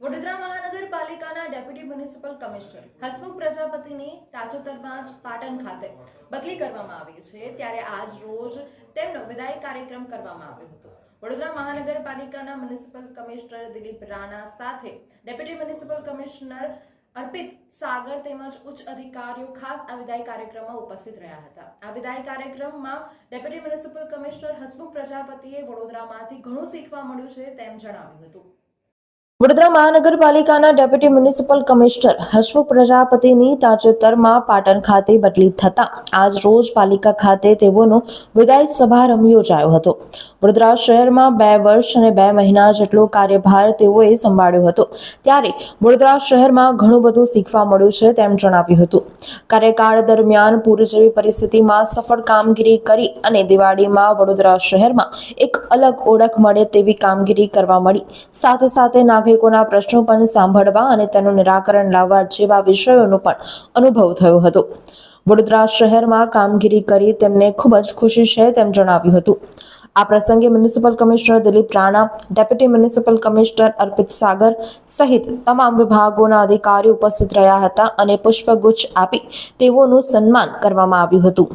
વડોદરા મહાનગરપાલિકાના deputy municipal commissioner Hasmukh પ્રજાપતિની તાજેતરમાં જ પાટણ ખાતે બદલી કરવામાં આવી છે, ત્યારે આજ રોજ તેમનો વિદાય કાર્યક્રમ કરવામાં આવ્યો હતો। વડોદરા મહાનગરપાલિકાના મ્યુનિસિપલ કમિશનર દિલીપ રાણા સાથે ડેપ્યુટી મ્યુનિસિપલ કમિશનર અર્પિત સાગર તેમજ ઉચ્ચ અધિકારીઓ ખાસ આ વિદાય કાર્યક્રમમાં ઉપસ્થિત રહ્યા હતા। આ વિદાય કાર્યક્રમમાં ડેપ્યુટી મ્યુનિસિપલ કમિશનર હસમુખ પ્રજાપતિએ વડોદરામાંથી ઘણું શીખવા મળ્યું છે તેમ જણાવ્યું હતું। વડોદરા મહાનગરપાલિકાના ડેપ્યુટી મ્યુનિસિપલ કમિશનર હસમુખ પ્રજાપતિની તાજેતરમાં પાટણ ખાતે બદલી થતા આજ રોજ પાલિકા ખાતે તેઓનો વિદાય સમારંભ યોજાયો હતો। વડોદરા શહેરમાં 2 વર્ષ અને 2 મહિના જેટલો કાર્યભાર તેઓએ સંભાળ્યો હતો, ત્યારે વડોદરા શહેરમાં ઘણું બધું શીખવા મળ્યું છે તેમ જણાવ્યું હતું। કાર્યકાળ દરમિયાન પૂર જેવી પરિસ્થિતિમાં સફળ કામગીરી કરી અને દિવાળીમાં વડોદરા શહેરમાં એક અલગ ઓળખ મળે તેવી કામગીરી કરવા મળી, સાથે સાથે નાગરિકોના પ્રશ્નો પણ સાંભળવા અને તેનું નિરાકરણ લાવવા જેવા વિષયોનો પણ અનુભવ થયો હતો। વડોદરા શહેરમાં કામગીરી કરી તેમને ખૂબ જ ખુશી છે તેમ જણાવ્યું હતું। આ પ્રસંગે municipal commissioner Dilip Rana, deputy municipal commissioner Arpit Sagar સહિત તમામ વિભાગોના અધિકારીઓ ઉપસ્થિત રહ્યા હતા અને પુષ્પગુચ્છ આપી તેઓનું સન્માન કરવામાં આવ્યું હતું।